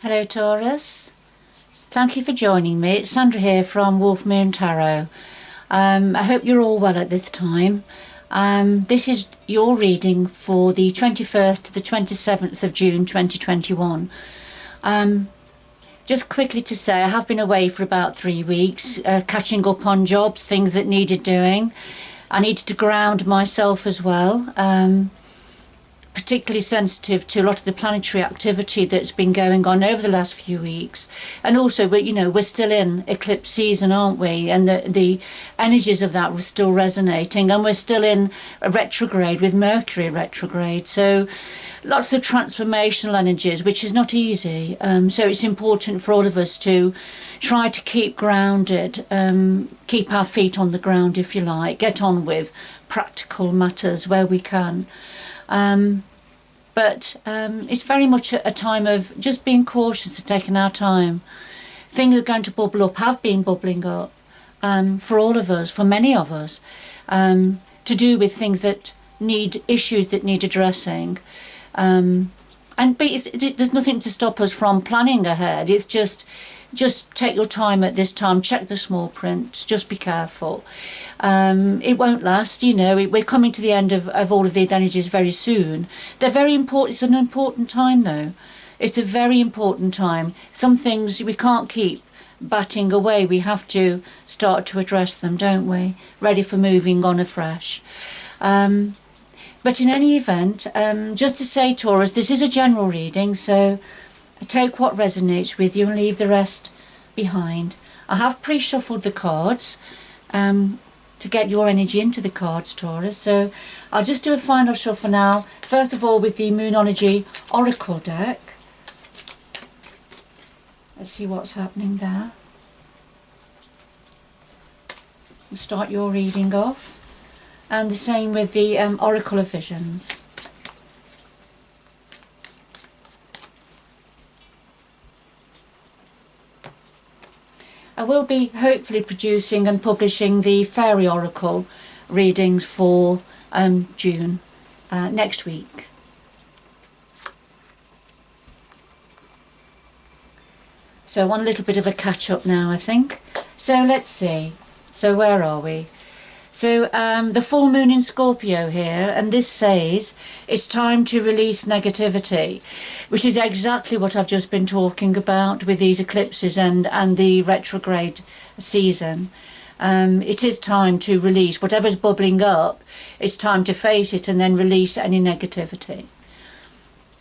Hello Taurus, thank you for joining me. It's Sandra here from Wolf Moon Tarot. I hope you're all well at this time. This is your reading for the 21st to the 27th of June 2021. Just quickly to say, I have been away for about 3 weeks, catching up on jobs, things that needed doing. I needed to ground myself as well. Particularly sensitive to a lot of the planetary activity that's been going on over the last few weeks, and also we're still in eclipse season, aren't we, and the energies of that were still resonating, and we're still in a retrograde with Mercury retrograde, so lots of transformational energies, which is not easy. So it's important for all of us to try to keep grounded, keep our feet on the ground, if you like, get on with practical matters where we can. But it's very much a time of just being cautious and taking our time. Things are going to bubble up, have been bubbling up, for all of us, for many of us, to do with things that need, issues that need addressing. But there's nothing to stop us from planning ahead. It's just take your time at this time, check the small print, just be careful. It won't last, we're coming to the end of all of these energies very soon. They're very important. It's an important time though. It's a very important time. Some things we can't keep batting away. We have to start to address them, don't we? Ready for moving on afresh. But in any event, just to say, Taurus, this is a general reading, so take what resonates with you and leave the rest behind. I have pre-shuffled the cards to get your energy into the cards, Taurus, so I'll just do a final shuffle now, first of all with the Moonology Oracle deck. Let's see what's happening there. We'll start your reading off, and the same with the Oracle of Visions. I will be hopefully producing and publishing the Fairy Oracle readings for June next week. So I want a little bit of a catch up now, I think. So let's see. So where are we? So the full moon in Scorpio here, and this says it's time to release negativity, which is exactly what I've just been talking about with these eclipses and the retrograde season. It is time to release whatever's bubbling up. It's time to face it and then release any negativity.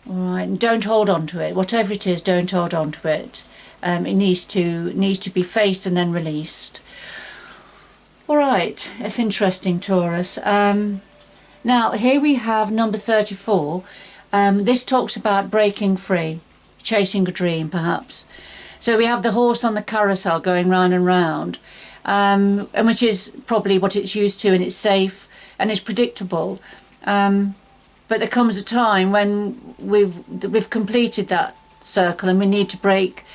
All right, and don't hold on to it. Whatever it is, don't hold on to it. It needs to be faced and then released. All right, it's interesting, Taurus. Now here we have number 34. This talks about breaking free, chasing a dream perhaps. So we have the horse on the carousel going round and round, and which is probably what it's used to, and it's safe and it's predictable. But there comes a time when we've completed that circle and we need to break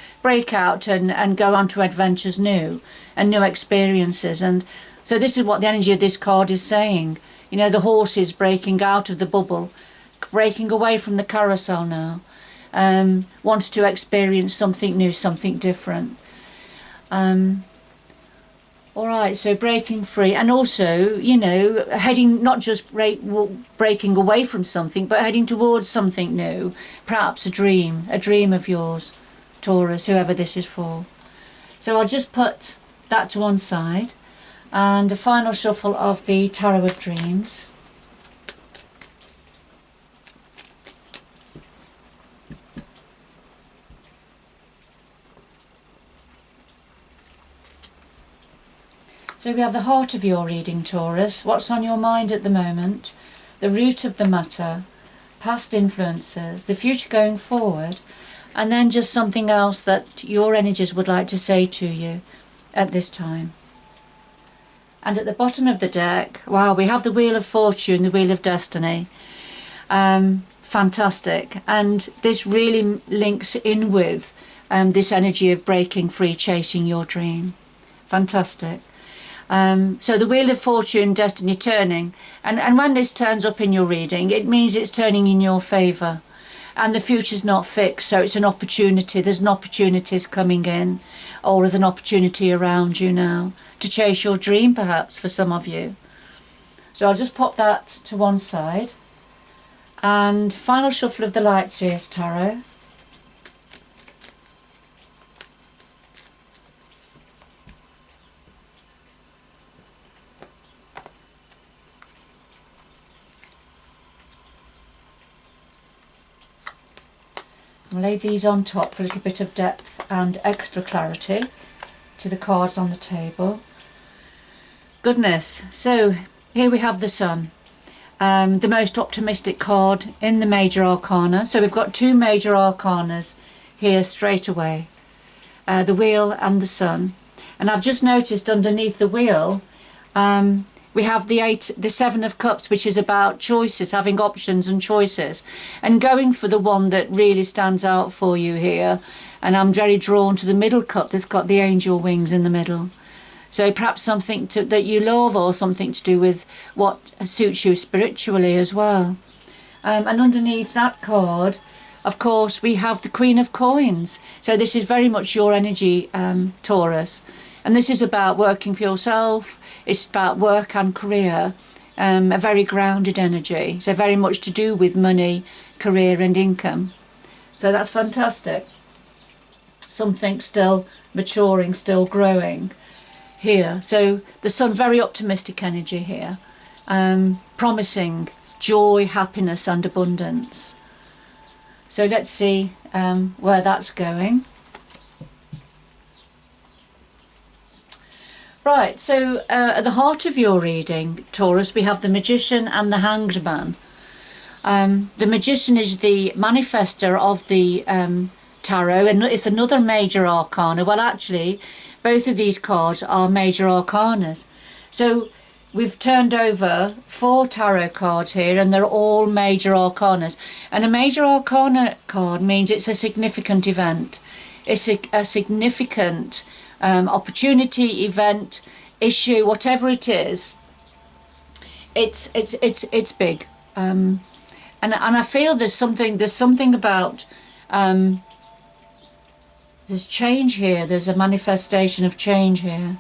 out and go on to adventures new and new experiences. And so this is what the energy of this card is saying. The horse is breaking out of the bubble, breaking away from the carousel now, wants to experience something new, something different. All right, so breaking free, and also, heading, not just breaking away from something, but heading towards something new, perhaps a dream of yours, Taurus, whoever this is for. So I'll just put that to one side, and a final shuffle of the Tarot of Dreams. So we have the heart of your reading, Taurus. What's on your mind at the moment? The root of the matter, past influences, the future going forward, and then just something else that your energies would like to say to you at this time. And at the bottom of the deck, wow, we have the Wheel of Fortune, the Wheel of Destiny. Fantastic. And this really links in with this energy of breaking free, chasing your dream. Fantastic. So the Wheel of Fortune, destiny turning, and when this turns up in your reading, it means it's turning in your favour. and the future's not fixed, so it's an opportunity. There's an opportunities coming in, or there's an opportunity around you now to chase your dream, perhaps, for some of you. So I'll just pop that to one side. And final shuffle of the Light Seers Tarot. I'll lay these on top for a little bit of depth and extra clarity to the cards on the table. Goodness, so here we have the Sun, the most optimistic card in the major arcana. So we've got two major arcanas here straight away, the Wheel and the Sun. And I've just noticed underneath the Wheel we have the Seven of Cups, which is about choices, having options and choices, and going for the one that really stands out for you here. And I'm very drawn to the middle cup that's got the angel wings in the middle. So perhaps something that you love, or something to do with what suits you spiritually as well. And underneath that card, of course, we have the Queen of Coins. So this is very much your energy, Taurus. And this is about working for yourself. It's about work and career, a very grounded energy. So very much to do with money, career and income. So that's fantastic. Something still maturing, still growing here. So the Sun, very optimistic energy here, promising joy, happiness and abundance. So let's see where that's going. Right, so at the heart of your reading, Taurus, we have the Magician and the Hanged Man. The Magician is the manifester of the tarot, and it's another major arcana. Well, actually, both of these cards are major arcanas. So we've turned over 4 tarot cards here, and they're all major arcanas. And a major arcana card means it's a significant event. It's a significant opportunity, event, issue, whatever it is. It's big, and I feel there's something about there's change here. There's a manifestation of change here.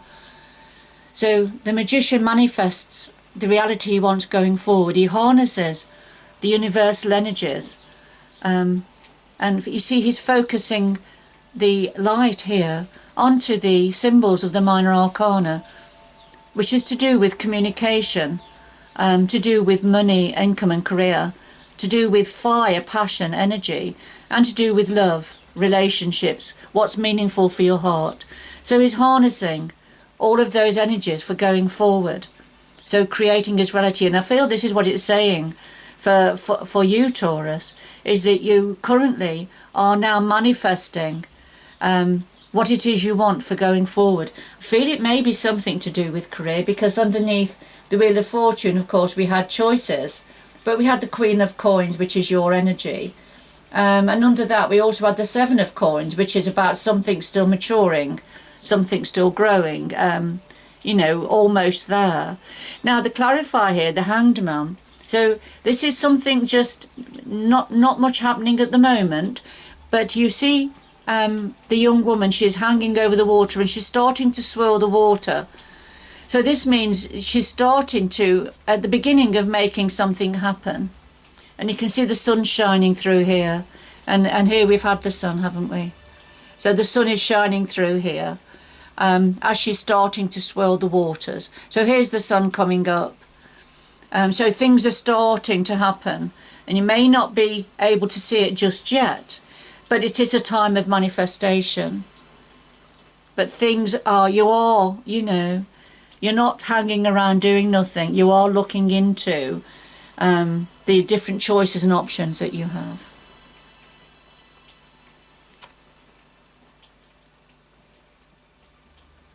So the Magician manifests the reality he wants going forward. He harnesses the universal energies, and you see he's focusing the light here onto the symbols of the minor arcana, which is to do with communication, to do with money, income and career, to do with fire, passion, energy, and to do with love, relationships, what's meaningful for your heart. So he's harnessing all of those energies for going forward, so creating his reality. And I feel this is what it's saying for you, Taurus, is that you currently are now manifesting what it is you want for going forward. I feel it may be something to do with career, because underneath the Wheel of Fortune, of course, we had choices, but we had the Queen of Coins, which is your energy. And under that, we also had the Seven of Coins, which is about something still maturing, something still growing, you know, almost there. Now, to clarify here, the Hanged Man. So this is something just not much happening at the moment, but you see the young woman, she's hanging over the water and she's starting to swirl the water. So this means she's starting to, at the beginning of making something happen. And you can see the sun shining through here. And here we've had the sun, haven't we? So the sun is shining through here as she's starting to swirl the waters. So here's the sun coming up. So things are starting to happen. And you may not be able to see it just yet, but it is a time of manifestation. But things are, you know, you're not hanging around doing nothing. You are looking into the different choices and options that you have.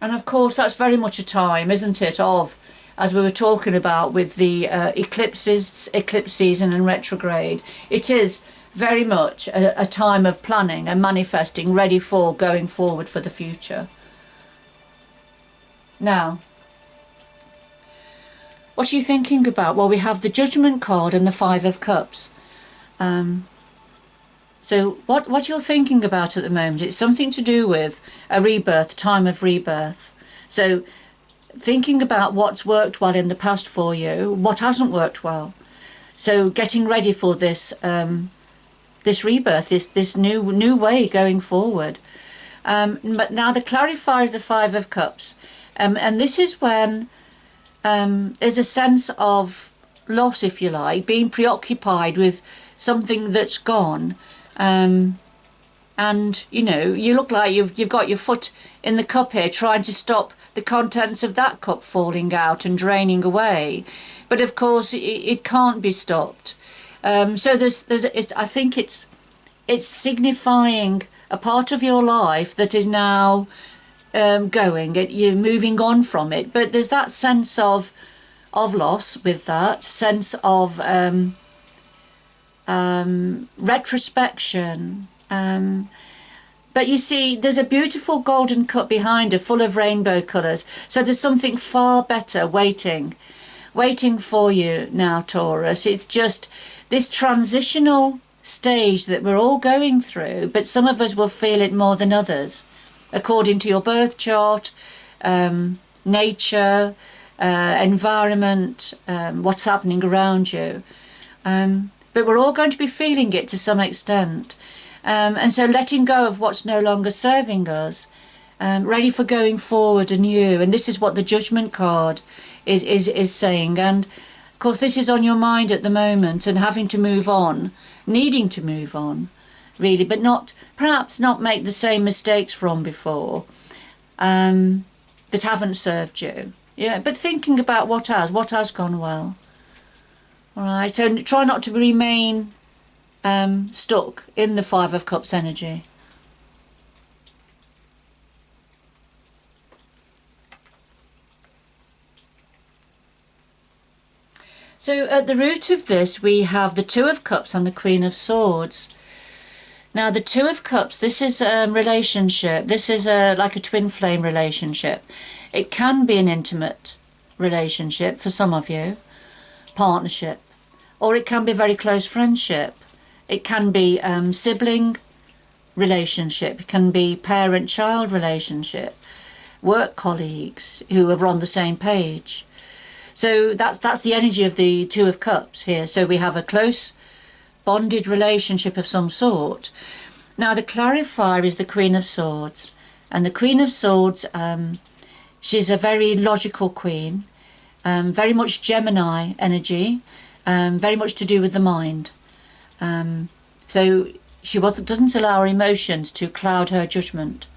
And of course, that's very much a time, isn't it, of, as we were talking about with the eclipse season and retrograde, it is very much a time of planning and manifesting, ready for going forward for the future. Now, what are you thinking about? Well, we have the Judgment card and the Five of Cups. So what you're thinking about at the moment, it's something to do with a rebirth, time of rebirth. So thinking about what's worked well in the past for you, what hasn't worked well. So getting ready for this this rebirth, this new way going forward. But now the clarifier is the Five of Cups, and this is when there's a sense of loss, if you like, being preoccupied with something that's gone. And you know, you look like you've got your foot in the cup here, trying to stop the contents of that cup falling out and draining away, but of course it can't be stopped. So I think it's signifying a part of your life that is now going. You're moving on from it, but there's that sense of loss with that sense of retrospection. But you see, there's a beautiful golden cup behind her, full of rainbow colours. So there's something far better waiting for you now, Taurus. It's just this transitional stage that we're all going through, but some of us will feel it more than others, according to your birth chart, nature, environment, what's happening around you. But we're all going to be feeling it to some extent. And so letting go of what's no longer serving us, ready for going forward anew. And this is what the Judgment card is saying. And of course this is on your mind at the moment, and having to move on, needing to move on, really, but perhaps not make the same mistakes from before, that haven't served you. Yeah, but thinking about what has gone well. All right, so try not to remain stuck in the Five of Cups energy. So at the root of this we have the Two of Cups and the Queen of Swords. Now the Two of Cups, this is a relationship. This is like a twin flame relationship. It can be an intimate relationship for some of you, partnership, or it can be very close friendship. It can be sibling relationship. It can be parent-child relationship, work colleagues who are on the same page. So that's the energy of the Two of Cups here. So we have a close bonded relationship of some sort. Now the clarifier is the Queen of Swords, and the Queen of Swords, she's a very logical queen, very much Gemini energy, very much to do with the mind. So she doesn't allow her emotions to cloud her judgment.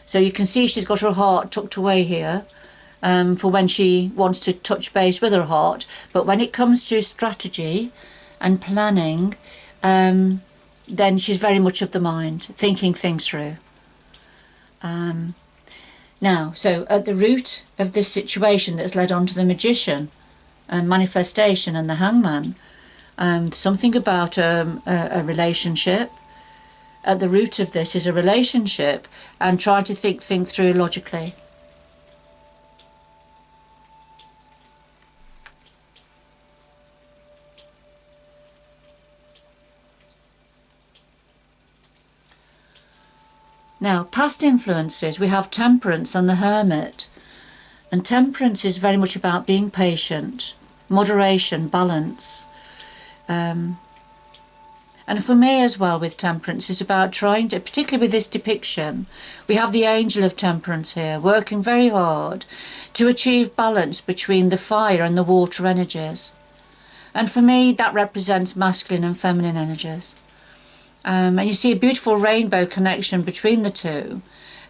So you can see she's got her heart tucked away here, for when she wants to touch base with her heart. But when it comes to strategy and planning, then she's very much of the mind, thinking things through. Now, so at the root of this situation that's led on to the Magician and manifestation and the Hangman, something about a relationship. At the root of this is a relationship, and try to think through logically. Now, past influences, we have Temperance and the Hermit. And Temperance is very much about being patient, moderation, balance. And for me as well with Temperance, it's about trying to, particularly with this depiction, we have the Angel of Temperance here, working very hard to achieve balance between the fire and the water energies. And for me, that represents masculine and feminine energies. And you see a beautiful rainbow connection between the two,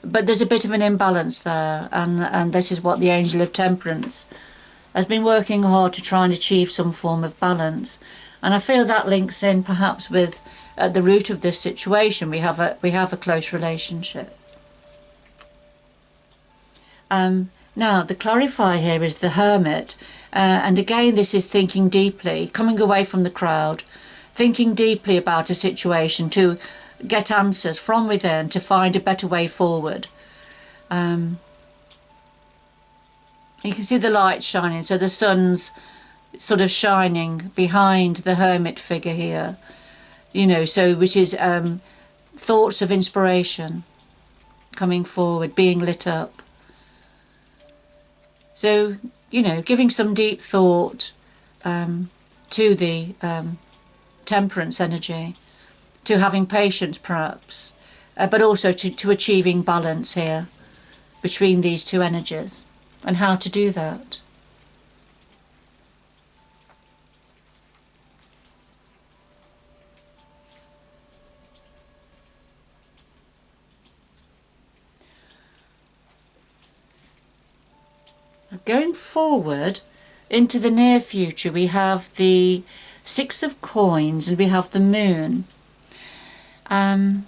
but there's a bit of an imbalance there, and this is what the Angel of Temperance has been working hard to try and achieve, some form of balance. And I feel that links in perhaps with at the root of this situation we have a close relationship. Now the clarifier here is the Hermit, and again this is thinking deeply, coming away from the crowd, thinking deeply about a situation to get answers from within, to find a better way forward. You can see the light shining, so the sun's sort of shining behind the Hermit figure here. you know, so which is thoughts of inspiration coming forward, being lit up. So, you know, giving some deep thought to the temperance energy, to having patience perhaps, but also to achieving balance here between these two energies, and how to do that. Going forward into the near future, we have the Six of Coins and we have the Moon. Now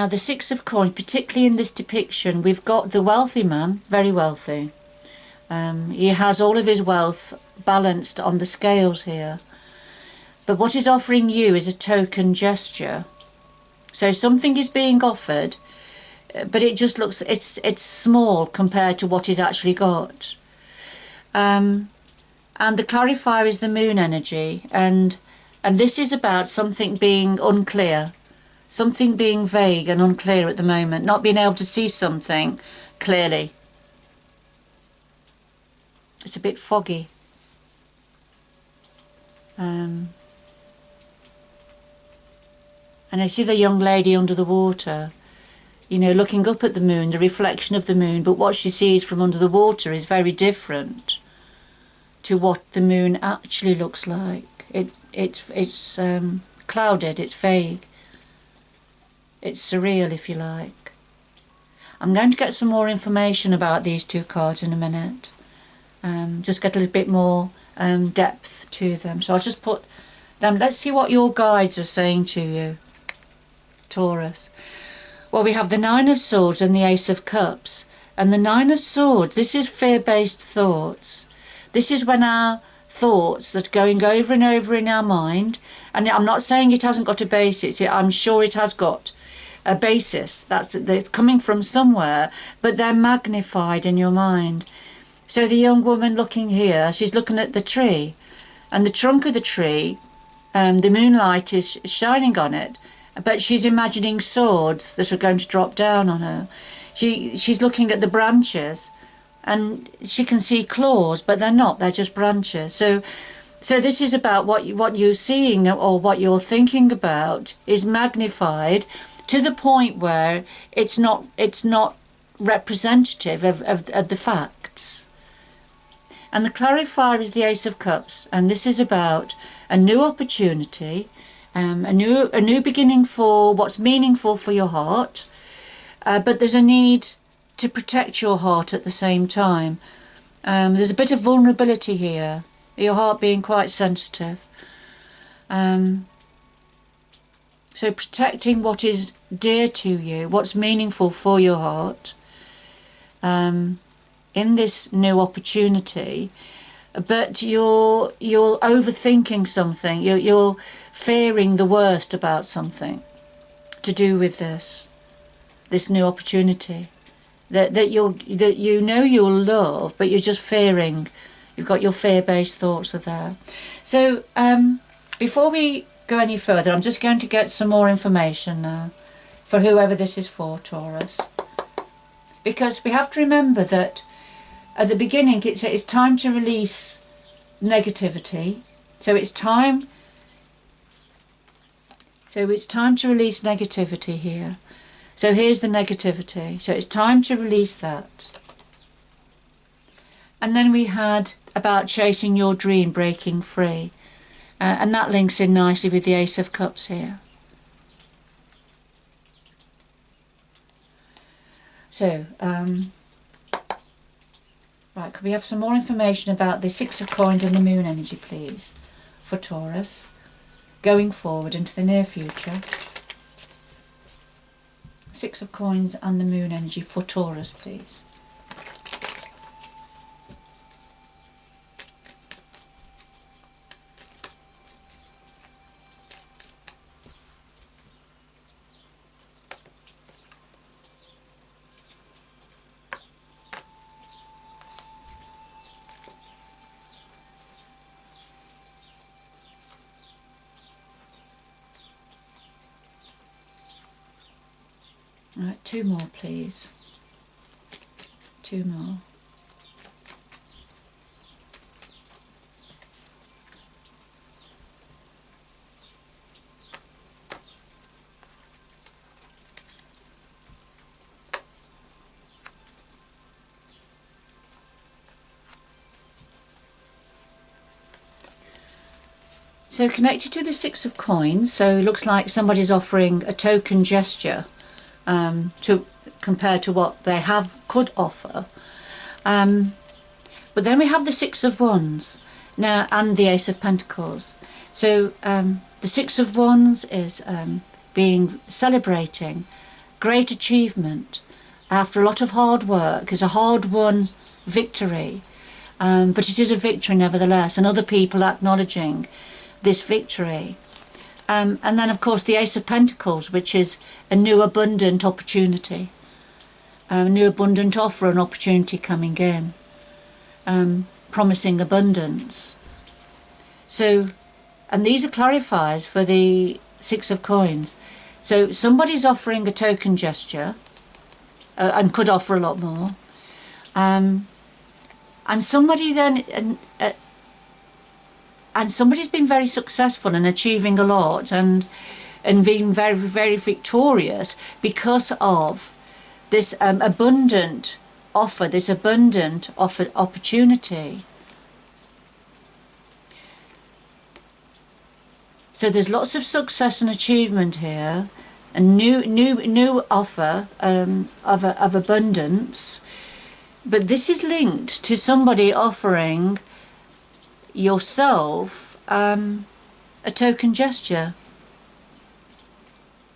the Six of Coins, particularly in this depiction, we've got the wealthy man, very wealthy. He has all of his wealth balanced on the scales here. But what he's offering you is a token gesture. So something is being offered, but it just looks, it's small compared to what he's actually got. And the clarifier is the moon energy, and this is about something being unclear, something being vague and unclear at the moment, not being able to see something clearly. It's a bit foggy. And I see the young lady under the water, you know, looking up at the moon, the reflection of the moon, but what she sees from under the water is very different to what the moon actually looks like. It's clouded, it's vague, it's surreal, if you like. I'm going to get some more information about these two cards in a minute. Just get a little bit more depth to them. So I'll just put them. Let's see what your guides are saying to you, Taurus. Well, we have the Nine of Swords and the Ace of Cups. And the Nine of Swords, this is fear-based thoughts. This is when our thoughts that are going over and over in our mind, and I'm not saying it hasn't got a basis, I'm sure it has got a basis, it's coming from somewhere, but they're magnified in your mind. So the young woman looking here, she's looking at the tree, and the trunk of the tree, the moonlight is shining on it, but she's imagining swords that are going to drop down on her. She's looking at the branches, and she can see claws, but they're not, they're just branches. So this is about what you're seeing or what you're thinking about is magnified to the point where it's not representative of the facts. And the clarifier is the Ace of Cups, and this is about a new opportunity, a new beginning for what's meaningful for your heart, but there's a need to protect your heart at the same time. There's a bit of vulnerability here, your heart being quite sensitive. So protecting what is dear to you, what's meaningful for your heart, in this new opportunity, but you're overthinking something, you're fearing the worst about something to do with this new opportunity that you know you'll love, but you're just fearing. You've got your fear-based thoughts are there. So before we go any further, I'm just going to get some more information now for whoever this is for, Taurus, because we have to remember that at the beginning it's time to release negativity. So it's time to release negativity here. So here's the negativity. So it's time to release that. And then we had about chasing your dream, breaking free. And that links in nicely with the Ace of Cups here. So, right, could we have some more information about the Six of Coins and the Moon energy, please, for Taurus, going forward into the near future? Six of Coins and the Moon energy for Taurus, please. Right, 2 more please. 2 more. So connected to the 6 of coins, so it looks like somebody's offering a token gesture to compare to what they could offer. But then we have the 6 of wands now and the Ace of Pentacles. So the 6 of wands is celebrating great achievement after a lot of hard work. It's a hard won victory, but it is a victory nevertheless, and other people acknowledging this victory. And then of course the Ace of Pentacles, which is a new abundant opportunity, a new abundant offer, an opportunity coming in, promising abundance. So, and these are clarifiers for the 6 of coins. So somebody's offering a token gesture and could offer a lot more, and somebody then and somebody's been very successful in achieving a lot and being very, very victorious because of this abundant offer, this abundant opportunity. So there's lots of success and achievement here, a new offer of abundance, but this is linked to somebody offering yourself a token gesture,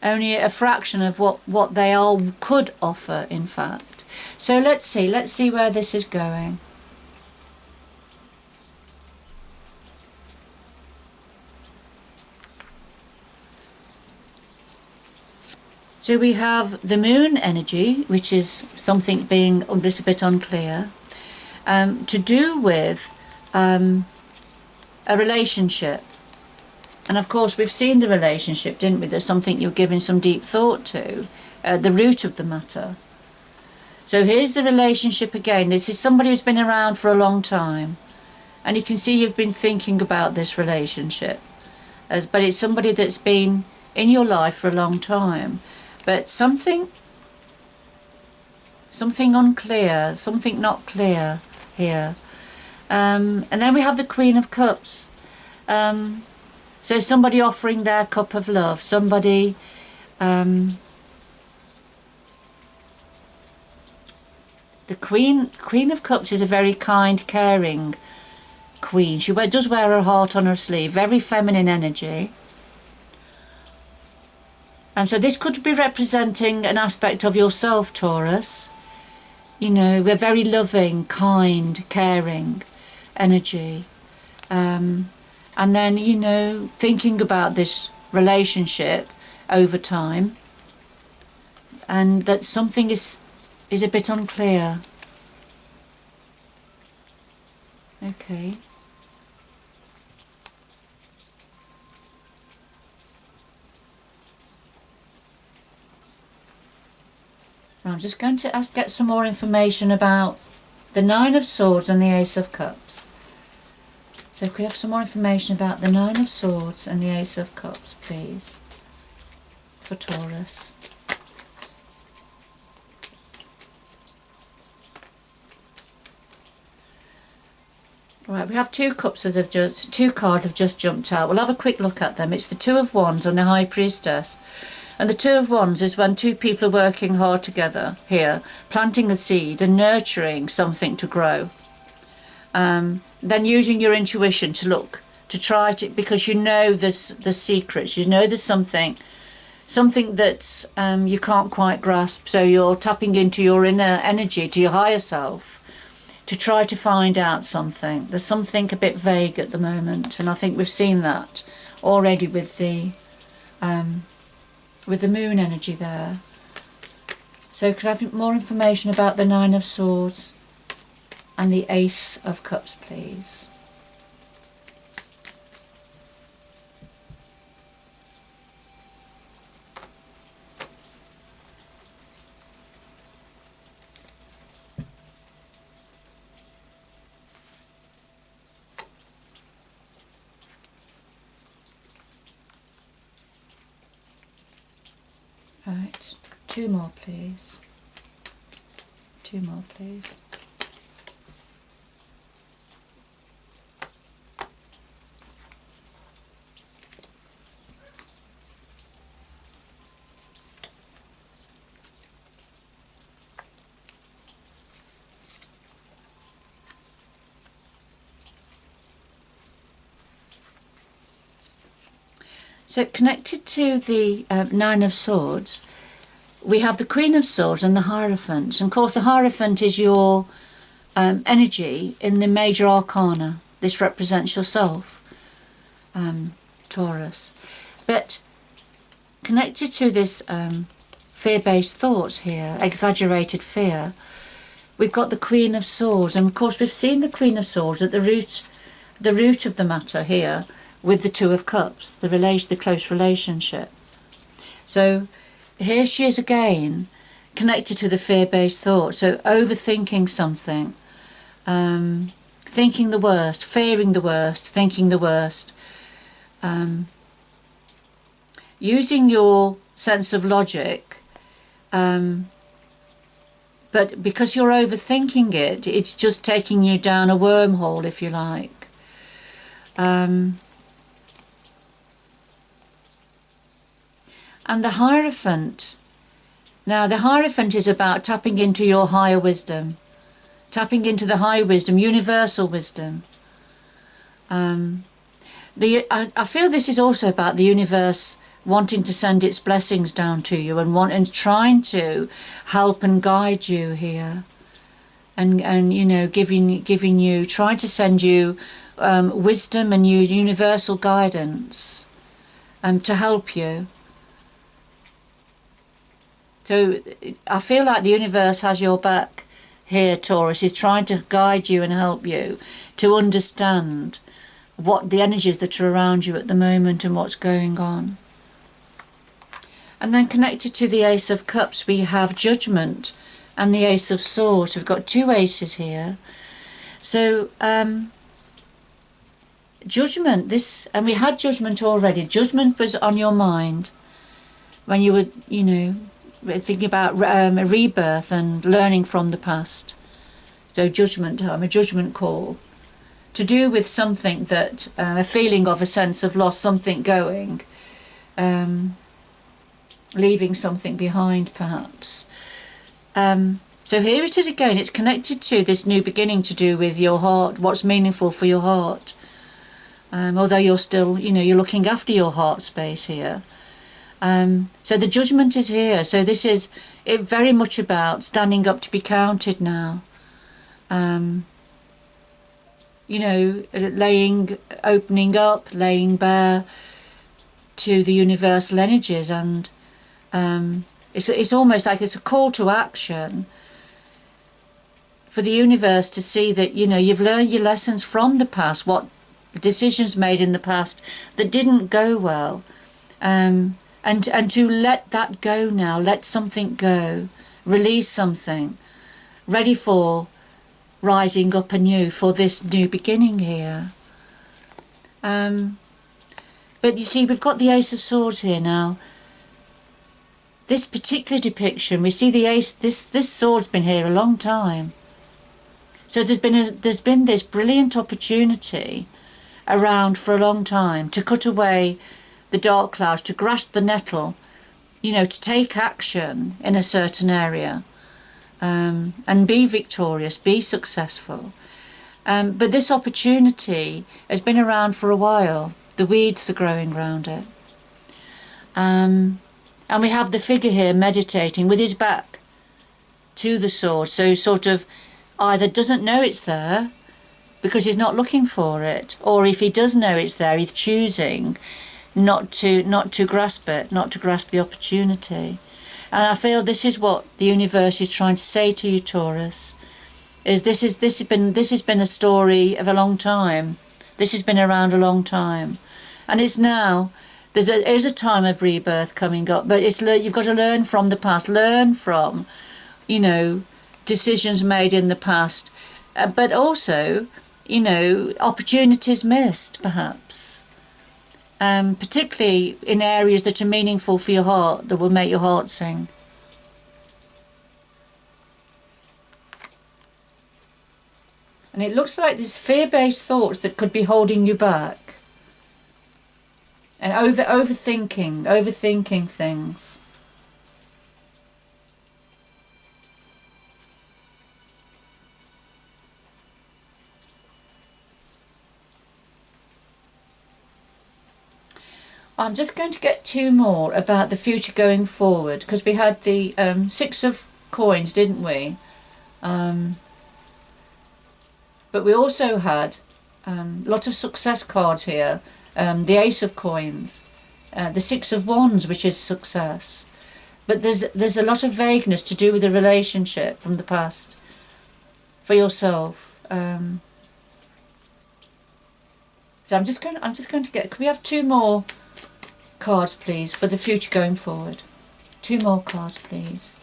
only a fraction of what they all could offer, in fact. So let's see where this is going. So we have the moon energy, which is something being a little bit unclear, to do with a relationship. And of course we've seen the relationship, didn't we? There's something you're giving some deep thought to, the root of the matter. So here's the relationship again. This is somebody who's been around for a long time, and you can see you've been thinking about this relationship, but it's somebody that's been in your life for a long time, but something unclear, something not clear here. And then we have the Queen of Cups. So somebody offering their cup of love, somebody the Queen of Cups is a very kind, caring queen. She does wear her heart on her sleeve, very feminine energy. And so this could be representing an aspect of yourself, Taurus. You know, we're very loving, kind, caring energy. And then, you know, thinking about this relationship over time, and that something is a bit unclear. Okay. I'm just going to get some more information about the Nine of Swords and the Ace of Cups. So if we have some more information about the Nine of Swords and the Ace of Cups, please, for Taurus. Right, we have two cards have just jumped out. We'll have a quick look at them. It's the Two of Wands and the High Priestess. And the Two of Wands is when two people are working hard together here, planting a seed and nurturing something to grow. Then using your intuition to look, to try to, because you know there's secrets, you know there's something that you can't quite grasp, so you're tapping into your inner energy, to your higher self, to try to find out something. There's something a bit vague at the moment, and I think we've seen that already with the moon energy there. So could I have more information about the Nine of Swords and the Ace of Cups, please? Right, two more please. Two more please. So connected to the Nine of Swords, we have the Queen of Swords and the Hierophant. And of course the Hierophant is your energy in the major arcana. This represents yourself, Taurus. But connected to this fear-based thoughts here, exaggerated fear, we've got the Queen of Swords. And of course we've seen the Queen of Swords at the root of the matter here, with the Two of Cups, the close relationship. So here she is again, connected to the fear-based thought. So overthinking something, thinking the worst, fearing the worst, thinking the worst, using your sense of logic, but because you're overthinking it, it's just taking you down a wormhole, if you like. And the Hierophant. Now the Hierophant is about tapping into your higher wisdom. Tapping into the higher wisdom, universal wisdom. I feel this is also about the universe wanting to send its blessings down to you and trying to help and guide you here. And you know, giving you, trying to send you wisdom and universal guidance to help you. So I feel like the universe has your back here, Taurus, is trying to guide you and help you to understand what the energies that are around you at the moment and what's going on. And then connected to the Ace of Cups, we have Judgment and the Ace of Swords. We've got two aces here. So Judgment, and we had Judgment already. Judgment was on your mind when you were, you know, thinking about a rebirth and learning from the past. So Judgment, a judgment call to do with something that a feeling of a sense of loss, something going, leaving something behind perhaps. So here it is again. It's connected to this new beginning to do with your heart, what's meaningful for your heart, although you're still, you know, you're looking after your heart space here. So the Judgment is here. So this is it very much about standing up to be counted now. You know, opening up, laying bare to the universal energies, and it's almost like it's a call to action for the universe to see that, you know, you've learned your lessons from the past, what decisions made in the past that didn't go well. And to let that go now, let something go, release something, ready for rising up anew, for this new beginning here. But you see, we've got the Ace of Swords here now. This particular depiction, we see the ace, this sword's been here a long time. So there's been this brilliant opportunity around for a long time to cut away the dark clouds, to grasp the nettle, you know, to take action in a certain area, and be victorious, be successful. But this opportunity has been around for a while. The weeds are growing around it. And we have the figure here meditating with his back to the sword, so sort of either doesn't know it's there because he's not looking for it, or if he does know it's there, he's choosing not to grasp it, not to grasp the opportunity. And I feel this is what the universe is trying to say to you, Taurus, is this has been a story of a long time. This has been around a long time, and it's now there's a time of rebirth coming up, but you've got to learn from the past, learn from, you know, decisions made in the past, but also, you know, opportunities missed perhaps. particularly in areas that are meaningful for your heart, that will make your heart sing. And it looks like there's fear-based thoughts that could be holding you back. And overthinking things. I'm just going to get two more about the future going forward, because we had the Six of Coins, didn't we? But we also had a lot of success cards here. The Ace of Coins, the Six of Wands, which is success. But there's a lot of vagueness to do with the relationship from the past for yourself. So I'm just going to get. Can we have two more cards, please, for the future going forward? Two more cards, please,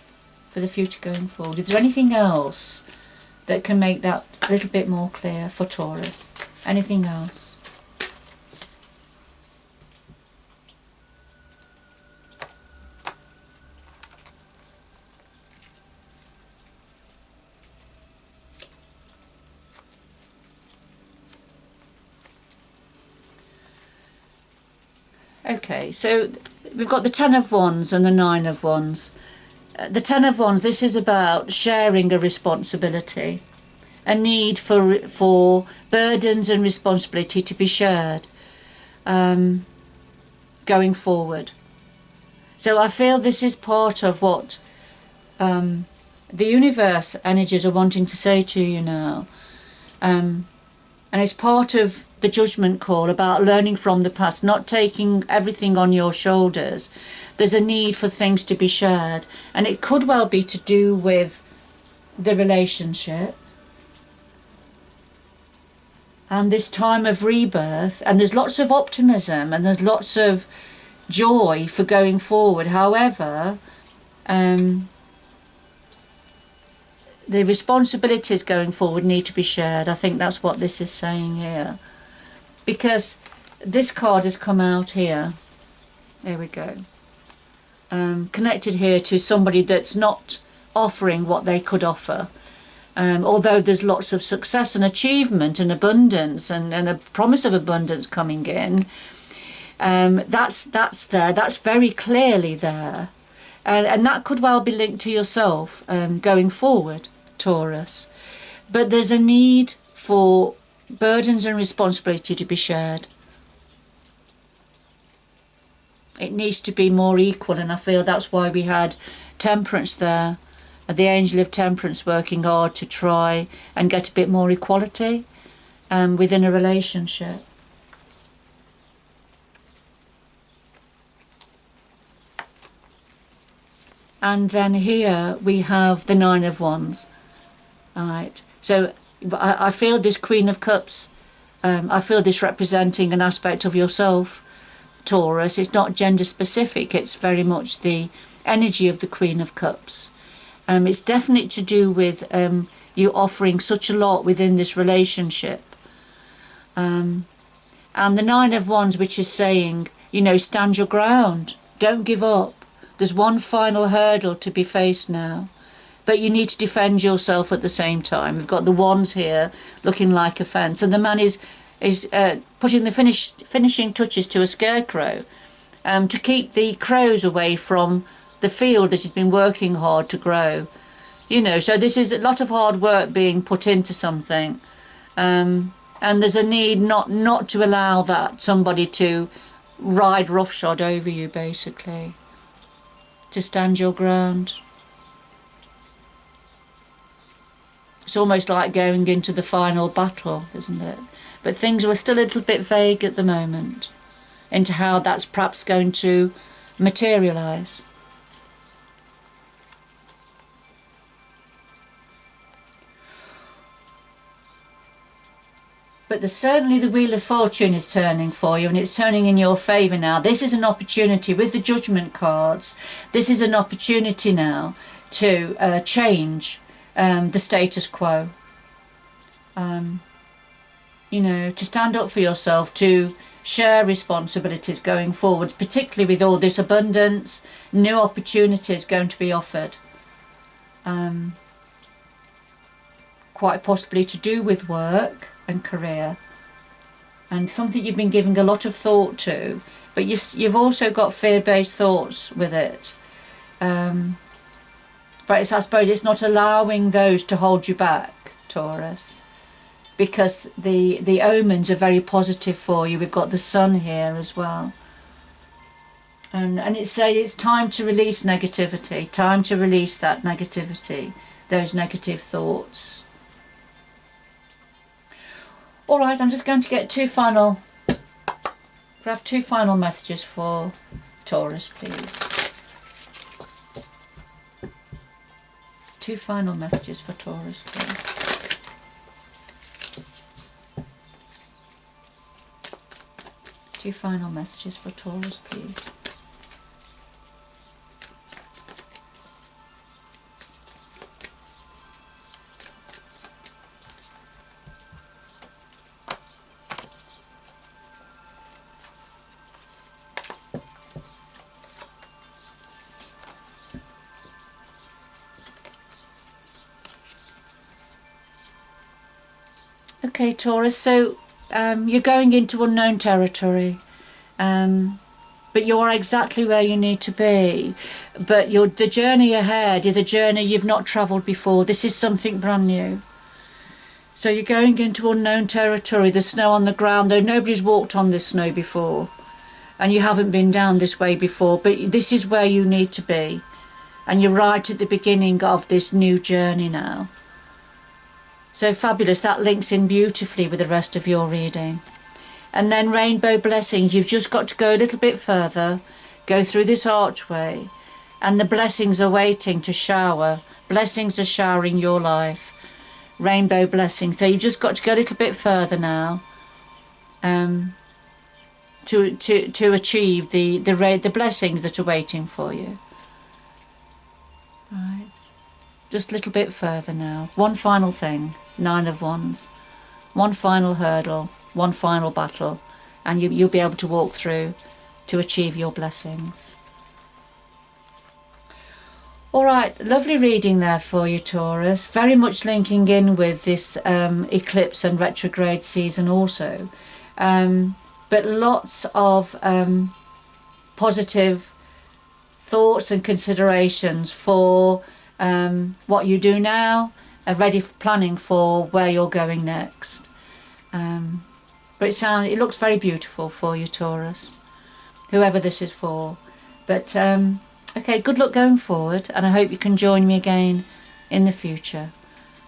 for the future going forward. Is there anything else that can make that a little bit more clear for Taurus? Anything else? Okay, so we've got the Ten of Wands and the Nine of Wands. The Ten of Wands, this is about sharing a responsibility, a need for burdens and responsibility to be shared going forward. So I feel this is part of what the universe energies are wanting to say to you now. And it's part of the judgment call about learning from the past, not taking everything on your shoulders. There's a need for things to be shared, and it could well be to do with the relationship and this time of rebirth. And there's lots of optimism and there's lots of joy for going forward. However, the responsibilities going forward need to be shared. I think that's what this is saying here, because this card has come out here. There we go. Connected here to somebody that's not offering what they could offer. Although there's lots of success and achievement and abundance and a promise of abundance coming in, that's there. That's very clearly there. And that could well be linked to yourself going forward, Taurus. But there's a need for burdens and responsibility to be shared. It needs to be more equal, and I feel that's why we had Temperance there, the Angel of Temperance working hard to try and get a bit more equality within a relationship. And then here we have the Nine of Wands. Right. So I feel this Queen of Cups. I feel this representing an aspect of yourself, Taurus. It's not gender specific. It's very much the energy of the Queen of Cups. It's definitely to do with you offering such a lot within this relationship. And the Nine of Wands, which is saying, stand your ground. Don't give up. There's one final hurdle to be faced now, but you need to defend yourself at the same time. We've got the wands here looking like a fence, and the man is putting the finishing touches to a scarecrow to keep the crows away from the field that he's been working hard to grow. So this is a lot of hard work being put into something, and there's a need not to allow that somebody to ride roughshod over you, basically. To stand your ground. It's almost like going into the final battle, isn't it? But things are still a little bit vague at the moment into how that's perhaps going to materialise. But certainly the Wheel of Fortune is turning for you, and it's turning in your favour now. This is an opportunity with the Judgment cards. This is an opportunity now to change the status quo. To stand up for yourself, to share responsibilities going forwards, particularly with all this abundance, new opportunities going to be offered. Quite possibly to do with work and career, and something you've been giving a lot of thought to, but you've also got fear-based thoughts with it. But I suppose it's not allowing those to hold you back, Taurus, because the omens are very positive for you. We've got the sun here as well, and it's time to release negativity, time to release that negativity, those negative thoughts. All right, I'm just going to get two final messages for Taurus, please. Two final messages for Taurus, please. Two final messages for Taurus, please. Okay, Taurus, so you're going into unknown territory, but you're exactly where you need to be. But the journey ahead is a journey you've not travelled before. This is something brand new. So you're going into unknown territory. There's snow on the ground, though nobody's walked on this snow before, and you haven't been down this way before, but this is where you need to be. And you're right at the beginning of this new journey now. So fabulous, that links in beautifully with the rest of your reading. And then rainbow blessings, you've just got to go a little bit further, go through this archway, and the blessings are waiting to shower. Blessings are showering your life. Rainbow blessings. So you've just got to go a little bit further now to achieve the blessings that are waiting for you. Right. Just a little bit further now. One final thing. 9 of Wands. One final hurdle. One final battle. And you'll be able to walk through to achieve your blessings. Alright, lovely reading there for you, Taurus. Very much linking in with this eclipse and retrograde season also. But lots of positive thoughts and considerations for what you do now, planning for where you're going next. But it looks very beautiful for you, Taurus, whoever this is for. But okay, good luck going forward, and I hope you can join me again in the future.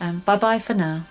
Bye bye for now.